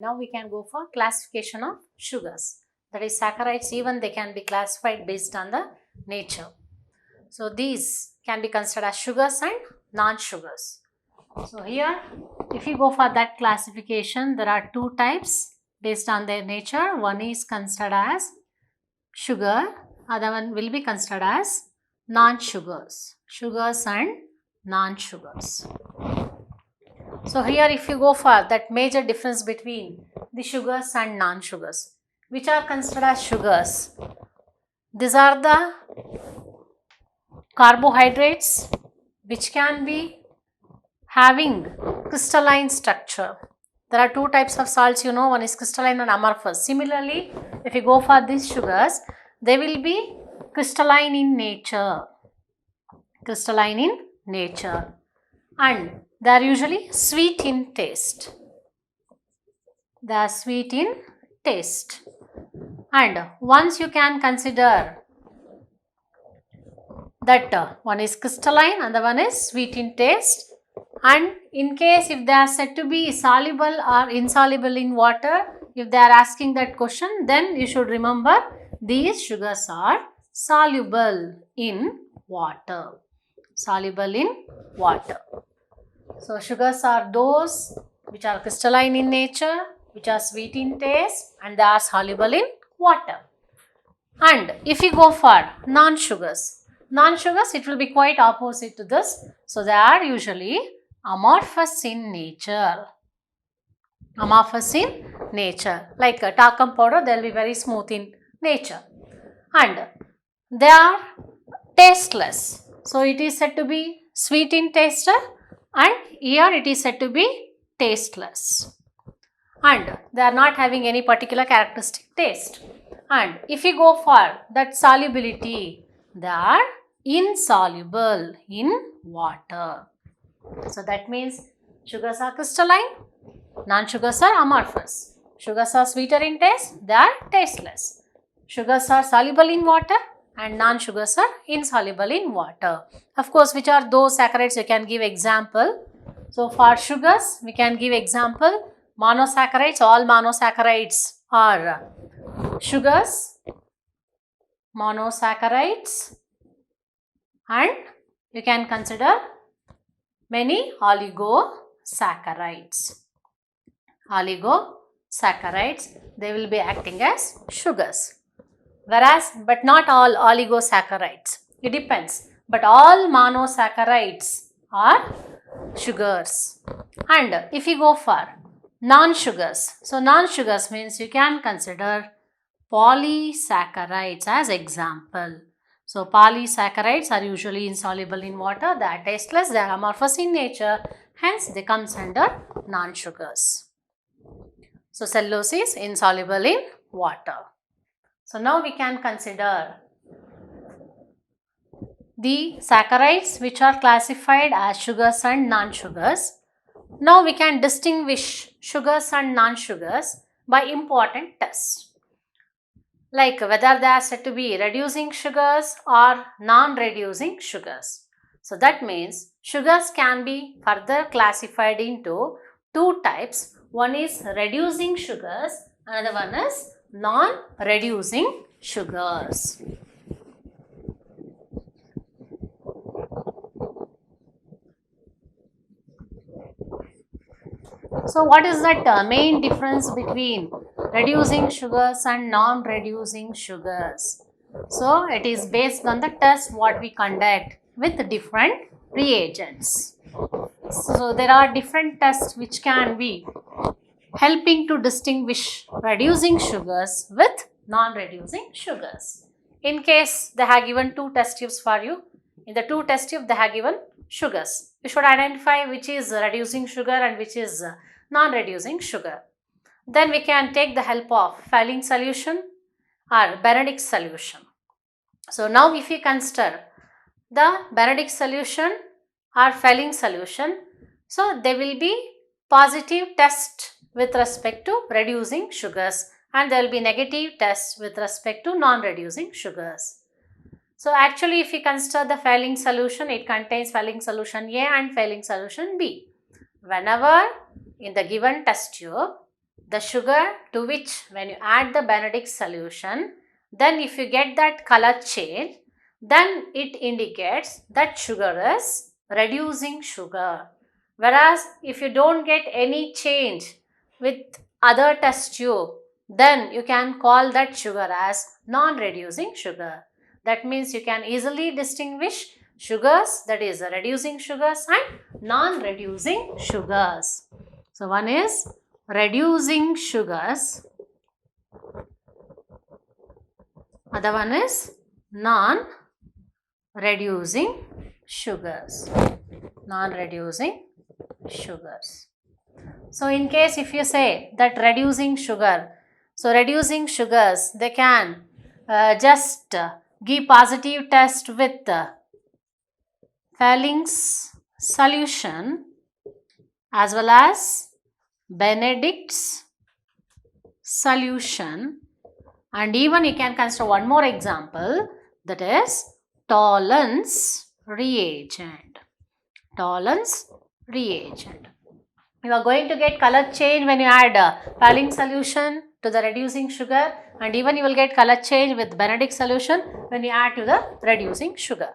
Now we can go for classification of sugars. That is saccharides, even they can be classified based on the nature. So these can be considered as sugars and non-sugars. So here, if you go for that classification, there are two types based on their nature. One is considered as sugar, other one will be considered as non-sugars. Sugars and non-sugars. So here if you go for that major difference between the sugars and non-sugars, which are considered as sugars, these are the carbohydrates which can be having crystalline structure. There are two types of salts, one is crystalline and amorphous. Similarly, if you go for these sugars, they will be crystalline in nature. Crystalline in nature. And they are usually sweet in taste. They are sweet in taste. And once you can consider that one is crystalline and the one is sweet in taste, and in case if they are said to be soluble or insoluble in water, if they are asking that question, then you should remember these sugars are soluble in water. Soluble in water. So sugars are those which are crystalline in nature, which are sweet in taste, and they are soluble in water. And if you go for non-sugars, it will be quite opposite to this. So they are usually amorphous in nature. Amorphous in nature. Like a talcum powder, they will be very smooth in nature. And they are tasteless. So it is said to be sweet in taste, and here it is said to be tasteless. And they are not having any particular characteristic taste. And if you go for that solubility, they are insoluble in water. So that means sugars are crystalline, non-sugars are amorphous. Sugars are sweeter in taste, they are tasteless. Sugars are soluble in water and non-sugars are insoluble in water. Of course, which are those saccharides, you can give example. So for sugars, we can give example. Monosaccharides, all monosaccharides are sugars, monosaccharides, and you can consider many oligosaccharides. Oligosaccharides, they will be acting as sugars. Whereas, but not all oligosaccharides. It depends. But all monosaccharides are sugars. And if you go for non-sugars, so non-sugars means you can consider polysaccharides as example. So polysaccharides are usually insoluble in water, they are tasteless, they are amorphous in nature, hence they comes under non-sugars. So cellulose is insoluble in water. So now we can consider the saccharides which are classified as sugars and non-sugars. Now we can distinguish sugars and non-sugars by important tests, like whether they are said to be reducing sugars or non-reducing sugars. So that means sugars can be further classified into two types. One is reducing sugars, another one is non-reducing sugars. So what is that main difference between reducing sugars and non-reducing sugars? So it is based on the test what we conduct with different reagents. So there are different tests which can be helping to distinguish reducing sugars with non-reducing sugars. In case they have given two test tubes for you, in the two test tubes they have given sugars. You should identify which is reducing sugar and which is non-reducing sugar. Then we can take the help of Fehling solution or Benedict solution. So now if we consider the Benedict solution or Fehling solution, so there will be positive test with respect to reducing sugars and there will be negative test with respect to non-reducing sugars. So actually if we consider the Fehling solution, it contains Fehling solution A and Fehling solution B. Whenever in the given test tube, the sugar to which when you add the Benedict solution, then if you get that color change, then it indicates that sugar is reducing sugar. Whereas if you don't get any change with other test tube, then you can call that sugar as non-reducing sugar. That means you can easily distinguish sugars, that is reducing sugars and non-reducing sugars. So one is reducing sugars, other one is non-reducing sugars. Non-reducing sugars. So in case if you say that reducing sugar, so reducing sugars, they can just give positive test with Fehling solution as well as Benedict's solution, and even you can consider one more example, that is Tollens reagent. Tollens reagent. You are going to get color change when you add Fehling solution to the reducing sugar, and even you will get color change with Benedict solution when you add to the reducing sugar.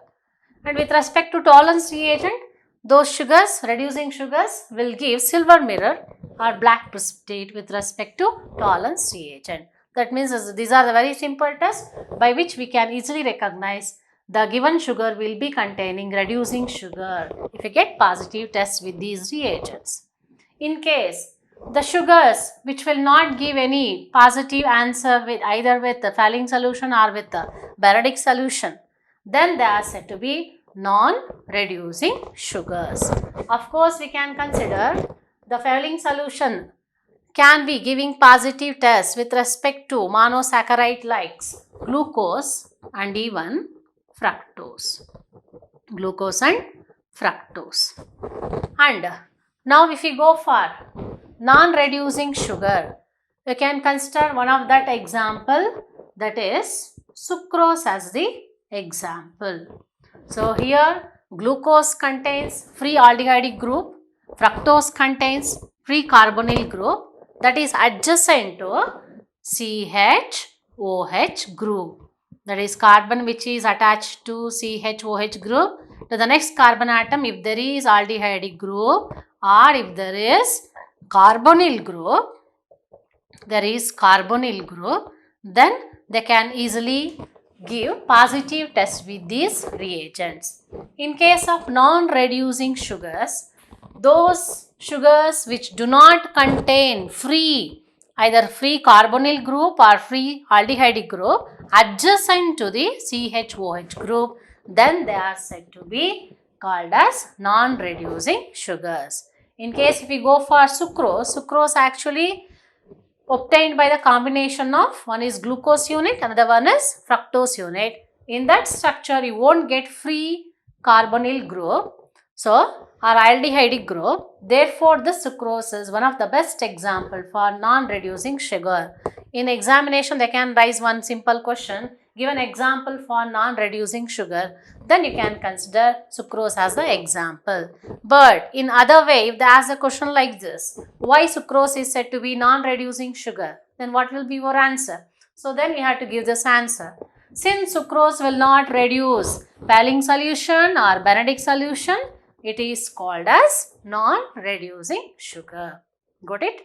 And with respect to Tollens reagent, those sugars, reducing sugars, will give silver mirror or black precipitate with respect to Tollens reagent. That means these are the very simple tests by which we can easily recognize the given sugar will be containing reducing sugar if you get positive tests with these reagents. In case the sugars which will not give any positive answer with either with the Fehling solution or with the Benedict solution, then they are said to be non-reducing sugars. Of course, we can consider the Fehling solution can be giving positive tests with respect to monosaccharide likes glucose and even fructose. Glucose and fructose. And now if we go for non-reducing sugar, we can consider one of that example, that is sucrose as the example. So here glucose contains free aldehyde group, fructose contains free carbonyl group, that is adjacent to CHOH group. That is carbon which is attached to CHOH group. To the next carbon atom, if there is aldehyde group or if there is carbonyl group, then they can easily give positive test with these reagents. In case of non-reducing sugars, those sugars which do not contain either free carbonyl group or free aldehyde group adjacent to the CHOH group, then they are said to be called as non-reducing sugars. In case if we go for sucrose actually obtained by the combination of one is glucose unit, another one is fructose unit. In that structure, you won't get free carbonyl group, or aldehyde group. Therefore, the sucrose is one of the best example for non-reducing sugar. In examination, they can raise one simple question, give an example for non-reducing sugar, then you can consider sucrose as the example. But in other way, if they ask a question like this, why sucrose is said to be non-reducing sugar, then what will be your answer? So then we have to give this answer. Since sucrose will not reduce Fehling solution or Benedict solution, it is called as non-reducing sugar. Got it?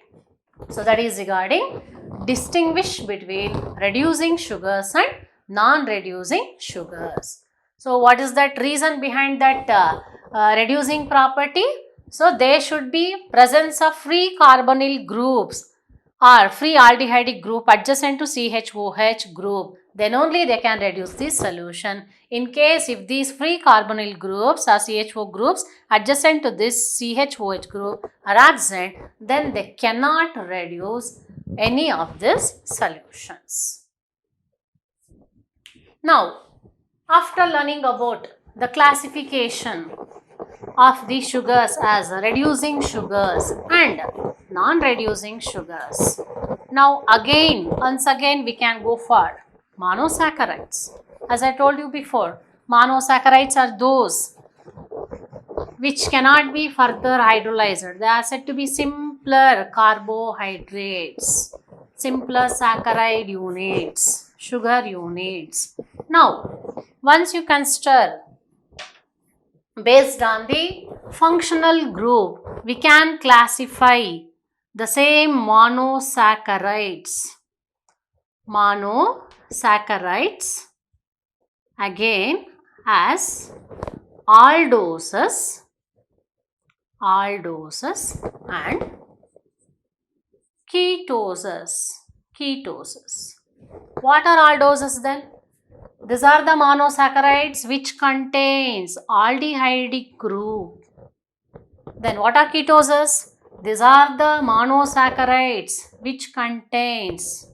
So that is regarding distinguish between reducing sugars and non-reducing sugars. So what is that reason behind that reducing property? So there should be presence of free carbonyl groups or free aldehyde group adjacent to CHOH group. Then only they can reduce this solution. In case if these free carbonyl groups or CHO groups adjacent to this CHOH group are absent, then they cannot reduce any of these solutions. Now, after learning about the classification of the sugars as reducing sugars and non-reducing sugars, now once again we can go for monosaccharides. As I told you before, monosaccharides are those which cannot be further hydrolyzed. They are said to be simpler carbohydrates, simpler saccharide units, sugar units. Now, once you consider based on the functional group, we can classify the same monosaccharides again as aldoses and ketoses. What are aldoses then? These are the monosaccharides which contains aldehydic group. Then what are ketoses? These are the monosaccharides which contains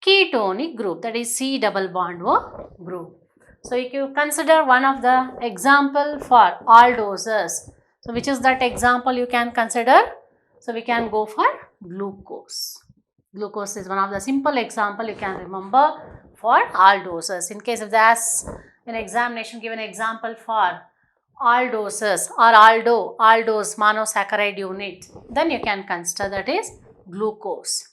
ketonic group, that is C double bond O group. So if you consider one of the example for aldoses, so which is that example you can consider? So we can go for glucose. Glucose is one of the simple example you can remember for aldoses. In case if there's an examination given example for aldoses or aldose monosaccharide unit, then you can consider that is glucose.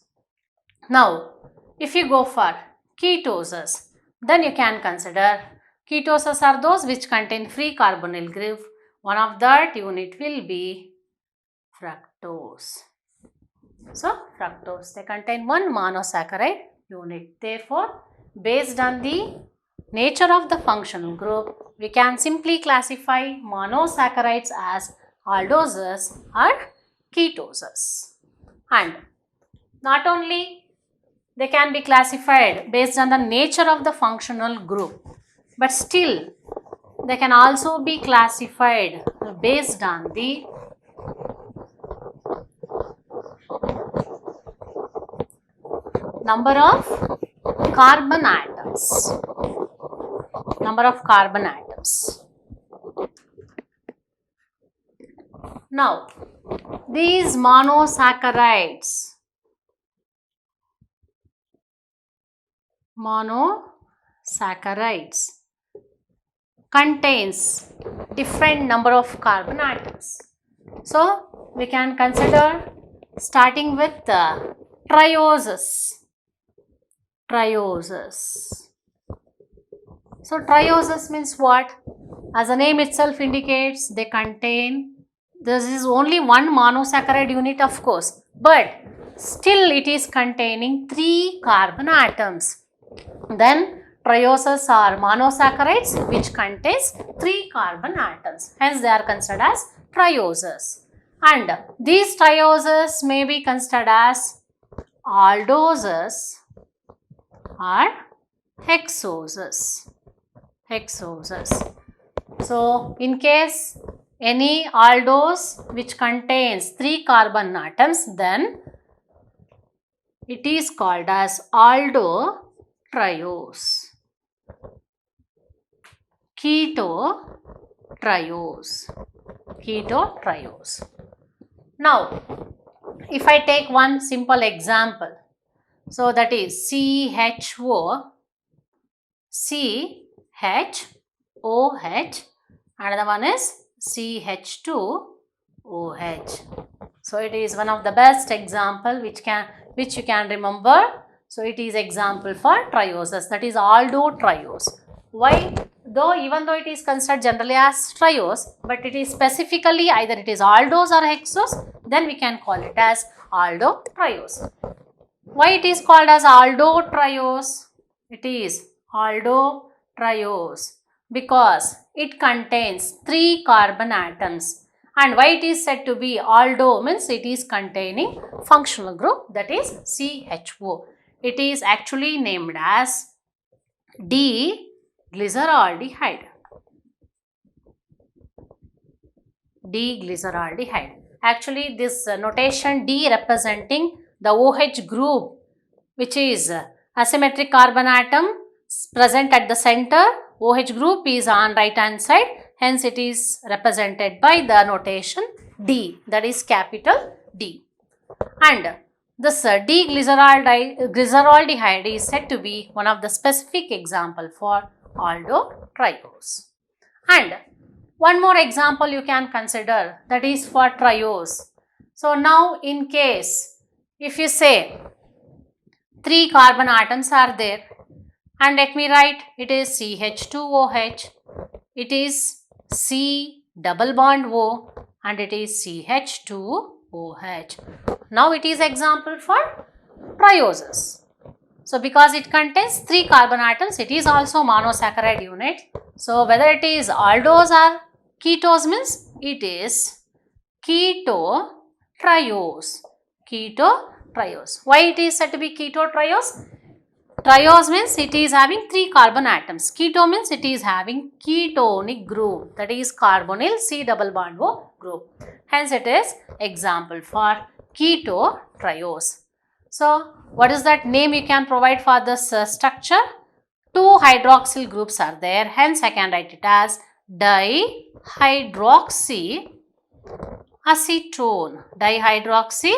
Now, if you go for ketoses, then you can consider ketoses are those which contain free carbonyl group. One of that unit will be fructose. So, fructose, they contain one monosaccharide unit. Therefore, based on the nature of the functional group, we can simply classify monosaccharides as aldoses or ketoses. And not only they can be classified based on the nature of the functional group, but still they can also be classified based on the number of carbon atoms. Now, these monosaccharides contains different number of carbon atoms. So, we can consider starting with trioses. So, trioses means what? As the name itself indicates, they contain, this is only one monosaccharide unit of course, but still it is containing 3 carbon atoms. Then trioses are monosaccharides which contains 3 carbon atoms. Hence they are considered as trioses. And these trioses may be considered as aldoses or hexoses. So, in case any aldose which contains 3 carbon atoms, then it is called as aldotriose. Ketotriose. Now, if I take one simple example, so that is CHO, another one is CH2OH. So it is one of the best example which you can remember. So it is example for trioses, that is aldotriose. Why? Even though it is considered generally as triose, but it is specifically either it is aldose or hexose, then we can call it as aldotriose. Why it is called as aldotriose? It is aldotriose because it contains 3 carbon atoms. And why it is said to be aldo means it is containing functional group, that is CHO. It is actually named as D-glyceraldehyde. Actually, this notation D representing the OH group, which is asymmetric carbon atom present at the center. OH group is on right hand side. Hence, it is represented by the notation D, that is capital D. And this D-glyceraldehyde is said to be one of the specific example for aldotriose. And One more example you can consider, that is for triose. So now in case if you say 3 carbon atoms are there, and let me write, it is CH2OH, it is C double bond O, and it is CH2OH. Now it is example for trioses. So because it contains 3 carbon atoms, it is also monosaccharide unit. So whether it is aldose or ketose means it is keto triose. Keto triose. Why it is said to be keto triose? Triose means it is having 3 carbon atoms. Keto means it is having ketonic group, that is carbonyl C double bond O group. Hence it is example for keto triose. So what is that name you can provide for this structure? 2 hydroxyl groups are there. Hence I can write it as dihydroxy acetone. Dihydroxy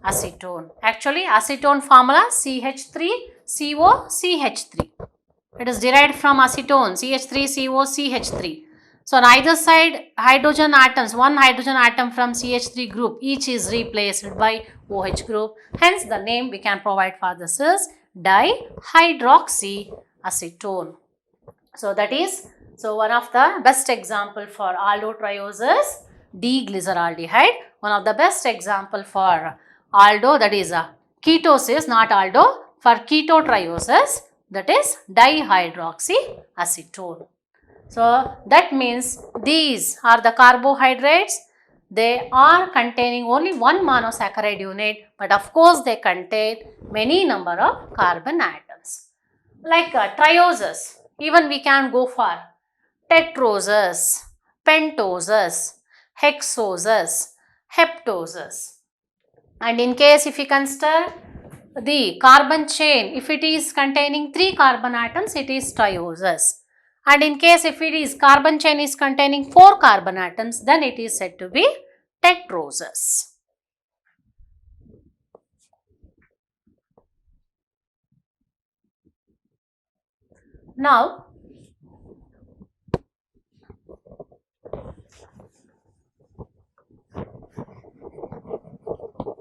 acetone. Actually acetone formula CH3COCH3. It is derived from acetone CH3COCH3. So on either side hydrogen atoms, one hydrogen atom from CH3 group, each is replaced by OH group. Hence the name we can provide for this is dihydroxy acetone. So that is, so one of the best example for aldotriose is D-glyceraldehyde. One of the best example for aldo, that is ketose is not aldo, for ketotrioses, that is dihydroxy acetone. So that means these are the carbohydrates. They are containing only one monosaccharide unit, but of course they contain many number of carbon atoms. Like trioses, even we can go for tetroses, pentoses, hexoses, heptoses. And in case if you consider the carbon chain, if it is containing 3 carbon atoms, it is trioses. And in case if it is carbon chain is containing 4 carbon atoms, then it is said to be tetroses. Now,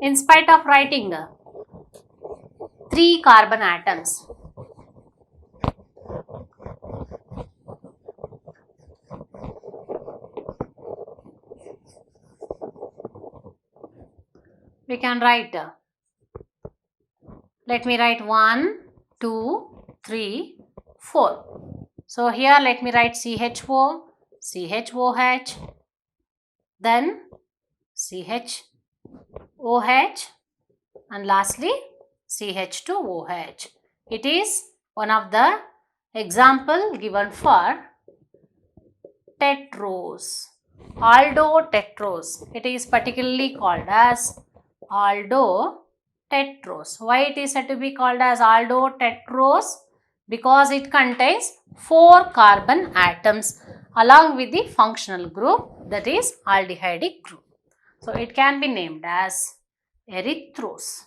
in spite of writing 3 carbon atoms, we can write, let me write 1, 2, 3, 4. So here let me write CHO, CHOH, then CHOH, and lastly CH2OH. It is one of the example given for tetrose, aldotetrose. It is particularly called as aldotetrose. Why it is said to be called as aldotetrose? Because it contains 4 carbon atoms along with the functional group, that is aldehydic group. So it can be named as erythrose.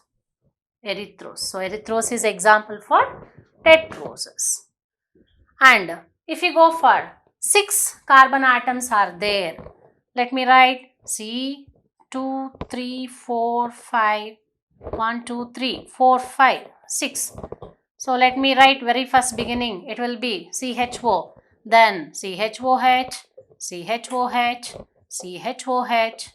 Erythrose. So erythrose is example for tetroses. And if you go for 6 carbon atoms are there, let me write C 2, 3, 4, 5, 1, 2, 3, 4, 5, 6. So let me write very first beginning, it will be CHO, then CHOH, CHOH, CHOH,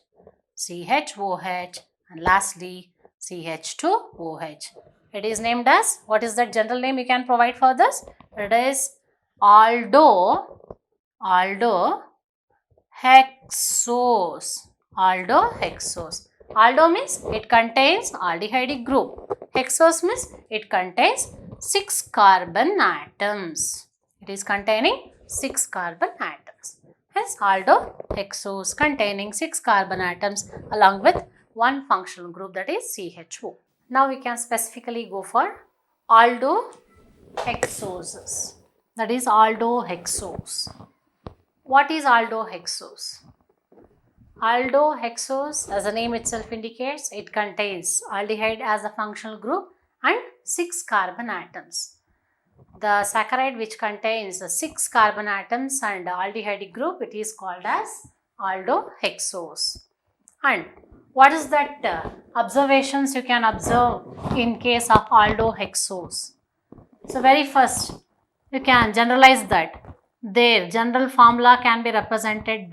CHOH, and lastly CH2OH. It is named as, what is the general name you can provide for this? It is aldohexose. Aldohexose. Aldo means it contains aldehydic group. Hexose means it contains 6 carbon atoms. It is containing 6 carbon atoms. Hence aldohexose containing 6 carbon atoms along with one functional group, that is CHO. Now we can specifically go for aldohexoses. That is aldohexose. What is aldohexose? Aldohexose, as the name itself indicates, it contains aldehyde as a functional group and 6 carbon atoms. the saccharide which contains 6 carbon atoms and aldehyde group, it is called as aldohexose. And what is that observations you can observe in case of aldohexose? So very first, you can generalize that their general formula can be represented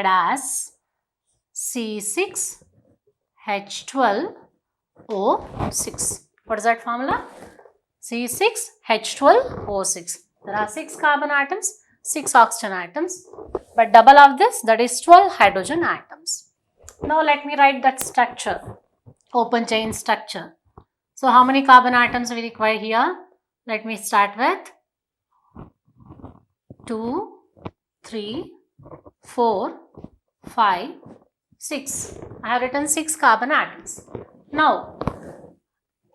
as C6H12O6. What is that formula? C6H12O6. There are 6 carbon atoms, 6 oxygen atoms, but double of this, that is 12 hydrogen atoms. Now let me write that structure, open chain structure. So how many carbon atoms we require here? Let me start with 2, 3, 4, 5, 6. I have written 6 carbon atoms. Now,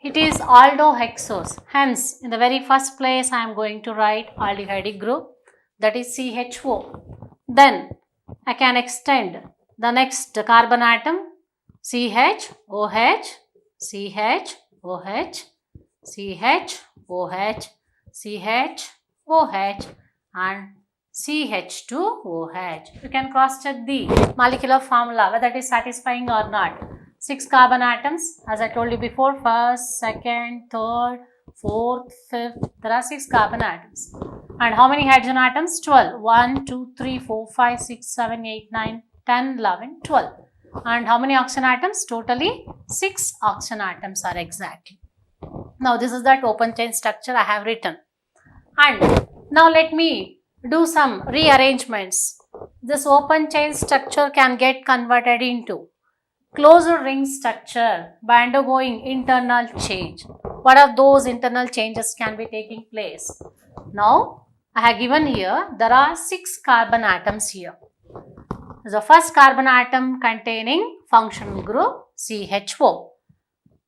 it is aldohexose. Hence, in the very first place, I am going to write aldehyde group, that is CHO. Then, I can extend the next carbon atom, CHOH, CHOH, CHOH, CHOH, and CH2OH. You can cross check the molecular formula whether it is satisfying or not. 6 carbon atoms, as I told you before, first, second, third, fourth, fifth. There are 6 carbon atoms. And how many hydrogen atoms? 12. 1, 2, 3, 4, 5, 6, 7, 8, 9, 10, 11, 12. And how many oxygen atoms? Totally 6 oxygen atoms are exactly. Now this is that open chain structure I have written. And now let me do some rearrangements. This open chain structure can get converted into closed ring structure by undergoing internal change. What are those internal changes can be taking place? Now I have given here, there are 6 carbon atoms here. The first carbon atom containing functional group CHO,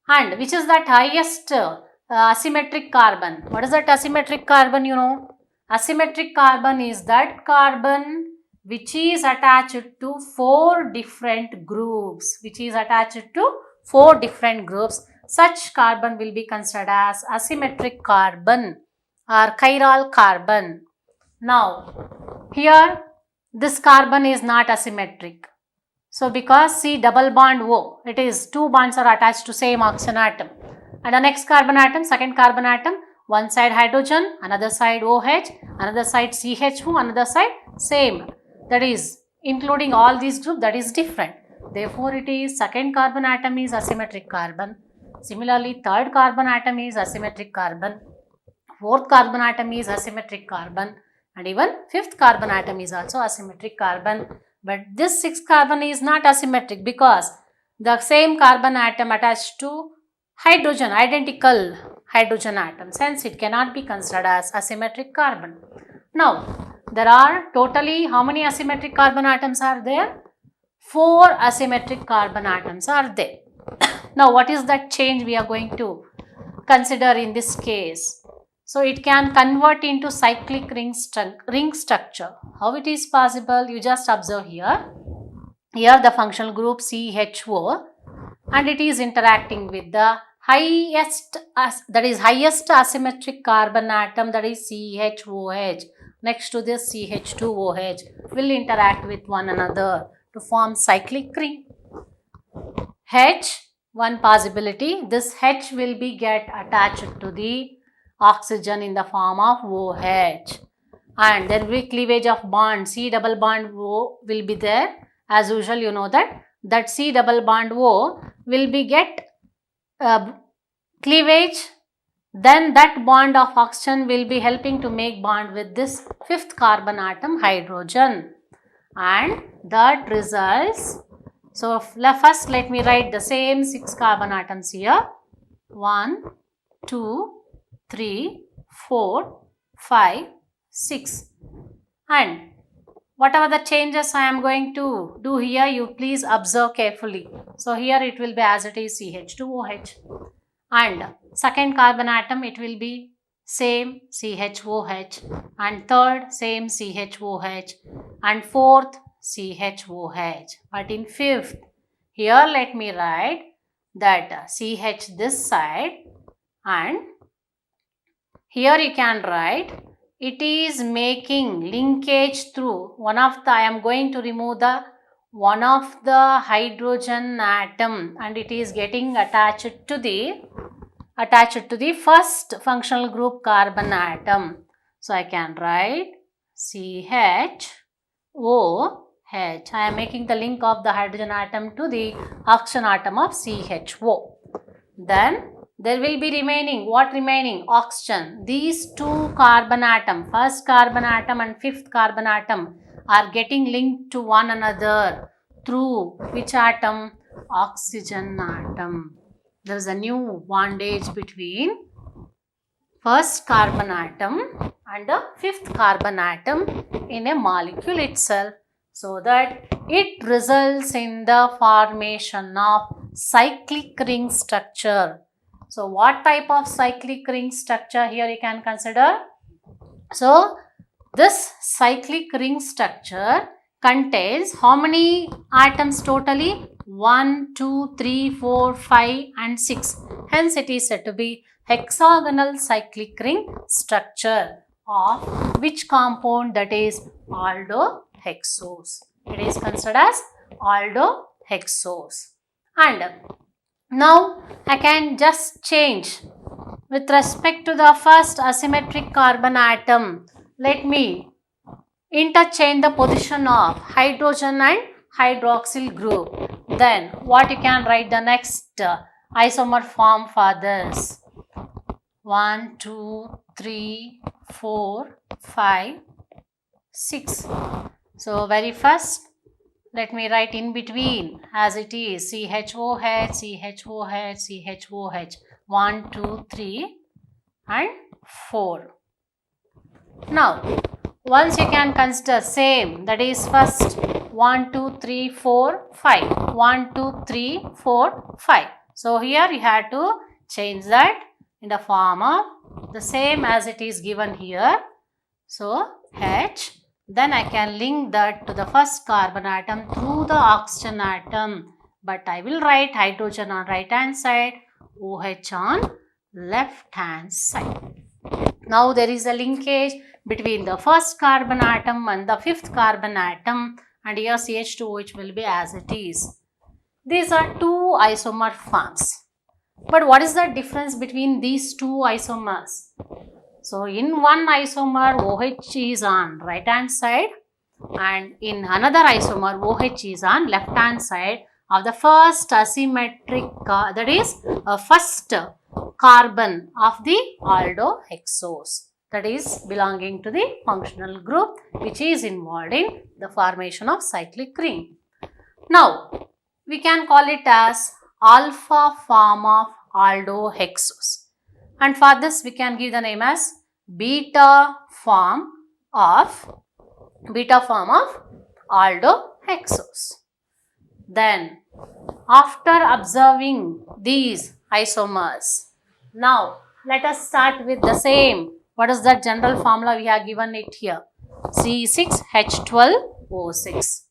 and which is that highest asymmetric carbon. What is that asymmetric carbon? You know, asymmetric carbon is that carbon which is attached to 4 different groups. Such carbon will be considered as asymmetric carbon or chiral carbon. Now, here this carbon is not asymmetric. So, because C double bond O, it is 2 bonds are attached to same oxygen atom. And the next carbon atom, second carbon atom, one side hydrogen, another side OH, another side CH2, another side same. That is, including all these groups, that is different. Therefore, it is second carbon atom is asymmetric carbon. Similarly, third carbon atom is asymmetric carbon. Fourth carbon atom is asymmetric carbon. And even fifth carbon atom is also asymmetric carbon. But this 6th carbon is not asymmetric because the same carbon atom attached to hydrogen, identical hydrogen atoms. Hence, it cannot be considered as asymmetric carbon. Now, there are totally how many asymmetric carbon atoms are there? 4 asymmetric carbon atoms are there. Now, what is that change we are going to consider in this case? So, it can convert into cyclic ring structure. How it is possible? You just observe here. Here the functional group CHO, and it is interacting with the highest asymmetric carbon atom, that is CHOH. Next to this CH2OH will interact with one another to form cyclic ring. H, one possibility, this H will be get attached to the oxygen in the form of OH, and there will be cleavage of bond. C double bond O will be there. As usual, you know that C double bond O will be get cleavage. Then that bond of oxygen will be helping to make bond with this 5th carbon atom hydrogen, and that results. So first let me write the same 6 carbon atoms here. 1, 2, 3, 4, 5, 6. And whatever the changes I am going to do here, you please observe carefully. So here it will be as it is CH2OH. And second carbon atom, it will be same CHOH. And third, same CHOH. And fourth, CHOH. But in fifth, here let me write that CH this side and here you can write it is making linkage through one of the, I am going to remove the one of the hydrogen atom and it is getting attached to the first functional group carbon atom. So I can write CHOH. I am making the link of the hydrogen atom to the oxygen atom of CHO. Then there will be remaining, what remaining? Oxygen. These two carbon atom, first carbon atom and fifth carbon atom are getting linked to one another through which atom? Oxygen atom. There is a new bondage between first carbon atom and the fifth carbon atom in a molecule itself, so that it results in the formation of cyclic ring structure. So what type of cyclic ring structure here you can consider? So this cyclic ring structure contains how many atoms totally? 1, 2, 3, 4, 5 and 6. Hence it is said to be hexagonal cyclic ring structure of which compound? That is aldohexose. It is considered as aldohexose. And now I can just change with respect to the first asymmetric carbon atom. Let me interchange the position of hydrogen and hydroxyl group. Then what you can write the next isomer form for this? 1, 2, 3, 4, 5, 6. So very first, let me write in between as it is CHOH, CHOH, CHOH. 1, 2, 3 and 4. Now, once you can consider same, that is first 1, 2, 3, 4, 5. 1, 2, 3, 4, 5. So here you have to change that in the form of the same as it is given here. So H, then I can link that to the first carbon atom through the oxygen atom. But I will write hydrogen on right hand side, OH on left hand side. Now there is a linkage between the first carbon atom and the fifth carbon atom, and here CH2OH will be as it is. These are two isomer forms. But what is the difference between these two isomers? So in one isomer OH is on right hand side and in another isomer OH is on left hand side of the first asymmetric, that is first carbon of the aldohexose, that is belonging to the functional group which is involved in the formation of cyclic ring. Now we can call it as alpha form of aldohexose, and for this we can give the name as beta form of aldohexose. Then after observing these isomers, now let us start with the same. What is the general formula? We have given it here, C6H12O6.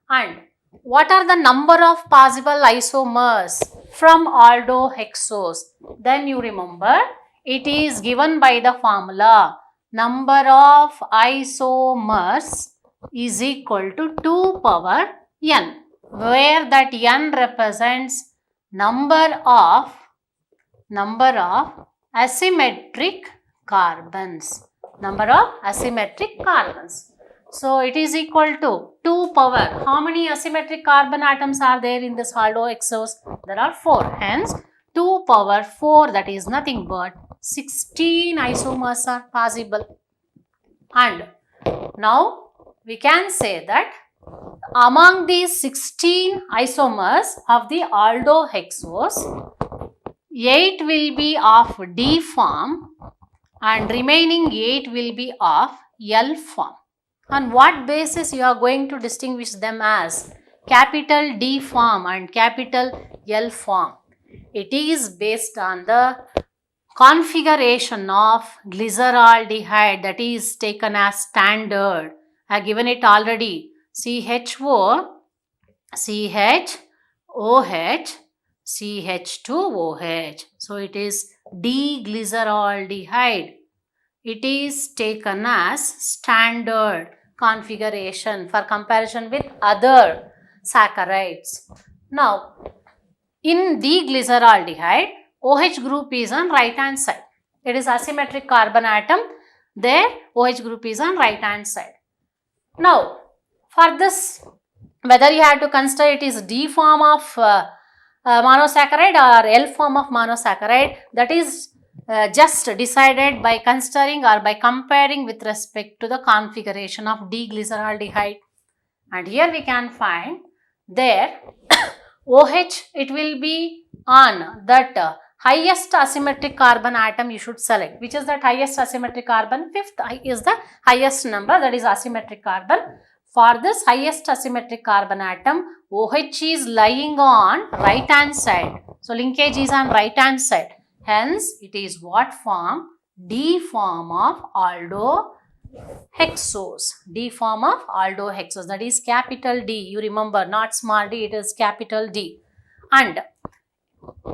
And what are the number of possible isomers from aldohexose? Then you remember it is given by the formula number of isomers is equal to 2 power n, where that n represents number of asymmetric carbons. So it is equal to 2 power. How many asymmetric carbon atoms are there in this aldohexose? There are 4. Hence 2 power 4, that is nothing but 16 isomers are possible. And now we can say that among these 16 isomers of the aldohexose, 8 will be of D form and remaining 8 will be of L form. On what basis you are going to distinguish them as capital D form and capital L form? It is based on the configuration of glyceraldehyde that is taken as standard. I have given it already. CHO, CH, OH, CH2OH. So it is D-glyceraldehyde. It is taken as standard configuration for comparison with other saccharides. Now, in D-glyceraldehyde, OH group is on right hand side. It is asymmetric carbon atom. There, OH group is on right hand side. Now, for this, whether you have to consider it is D form of monosaccharide or L form of monosaccharide, that is just decided by considering or by comparing with respect to the configuration of D-glyceraldehyde. And here we can find there OH, it will be on that highest asymmetric carbon atom you should select. Which is that highest asymmetric carbon? Fifth is the highest number, that is asymmetric carbon. For this highest asymmetric carbon atom, OH is lying on right hand side. So linkage is on right hand side. Hence, it is what form? D form of aldohexose. D form of aldohexose. That is capital D. You remember, not small d, it is capital D. And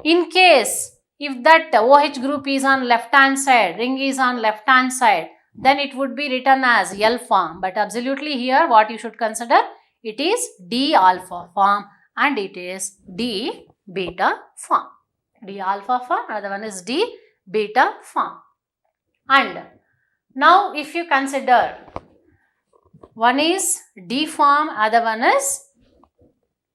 in case if that OH group is on left hand side, ring is on left hand side, then it would be written as L form. But absolutely here what you should consider, it is D alpha form and it is D beta form. D alpha form, another one is D beta form. And now if you consider, one is D form, other one is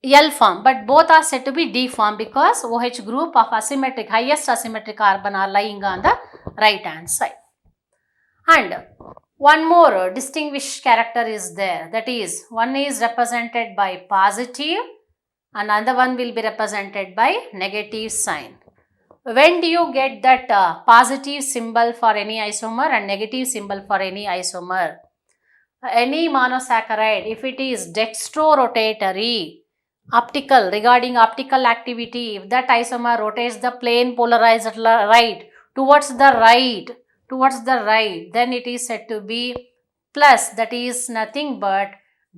L form, but both are said to be D form because OH group of asymmetric, highest asymmetric carbon are lying on the right hand side. And one more distinguished character is there, that is, one is represented by positive and another one will be represented by negative sign. When do you get that positive symbol for any isomer and negative symbol for any isomer? Any monosaccharide, if it is dextrorotatory, optical, regarding optical activity, if that isomer rotates the plane polarized right, towards the right, then it is said to be plus, that is nothing but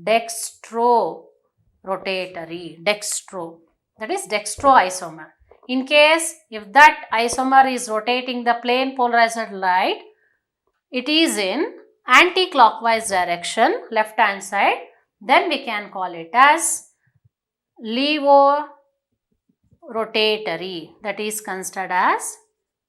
dextrorotatory, dextro, that is dextro isomer. In case if that isomer is rotating the plane polarized right, it is in anti-clockwise direction, left hand side, then we can call it as levorotatory, that is considered as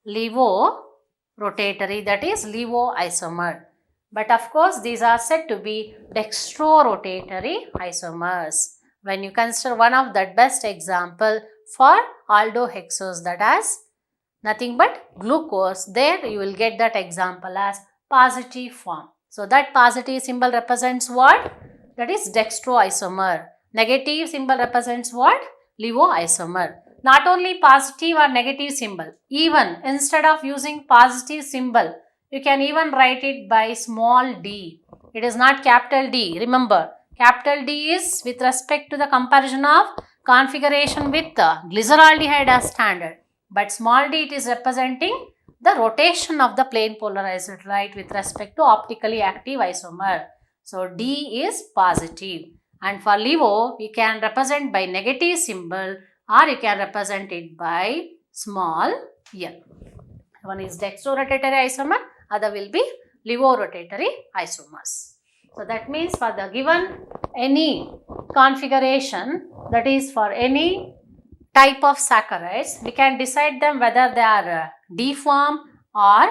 levorotatory, that is levo isomer. But of course, these are said to be dextrorotatory isomers. When you consider one of the best example for aldohexose, that has nothing but glucose, there you will get that example as positive form. So that positive symbol represents what? That is dextroisomer. Negative symbol represents what? Levoisomer. Not only positive or negative symbol, even instead of using positive symbol, you can even write it by small d. It is not capital D. Remember, capital D is with respect to the comparison of configuration with glyceraldehyde as standard. But small d, it is representing the rotation of the plane polarized right with respect to optically active isomer. So D is positive. And for levo, we can represent by negative symbol or you can represent it by small l. One is dextrorotatory isomer, other will be levorotatory isomers. So that means for the given any configuration, that is for any type of saccharides, we can decide them whether they are D form or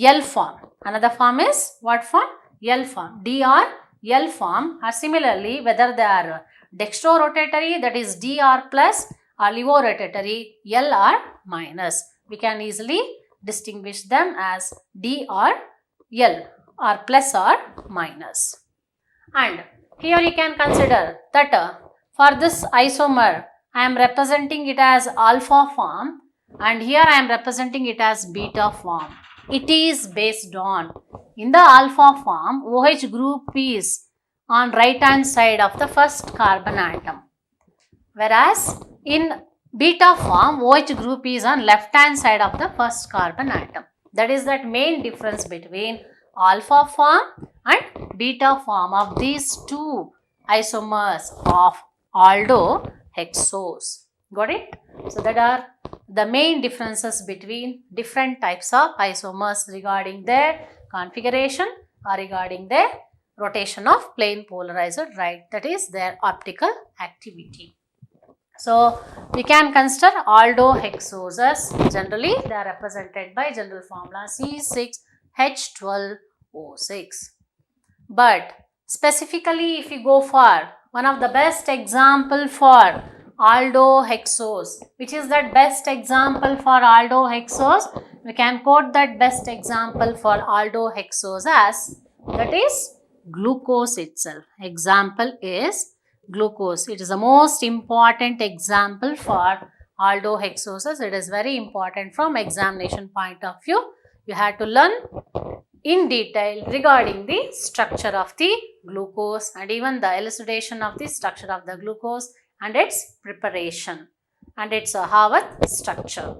L form. Another form is what form? L form. D or L form, or similarly whether they are dextrorotatory, that is D or plus, or levorotatory, L or minus. We can easily distinguish them as D or L, or plus or minus. And here you can consider that for this isomer, I am representing it as alpha form and here I am representing it as beta form. It is based on, in the alpha form, OH group is on right hand side of the first carbon atom, whereas in beta form, OH group is on left hand side of the first carbon atom. That is that main difference between alpha form and beta form of these two isomers of aldohexose. Got it? So that are the main differences between different types of isomers regarding their configuration or regarding their rotation of plane polarized right, that is their optical activity. So we can consider aldohexoses. Generally they are represented by general formula C6H12O6. But specifically if you go for one of the best example for aldohexose, which is that best example for aldohexose, we can quote that best example for aldohexose as, that is glucose itself. Example is glucose. It is the most important example for aldohexoses. It is very important from examination point of view. You have to learn in detail regarding the structure of the glucose and even the elucidation of the structure of the glucose and its preparation and its Harvard structure.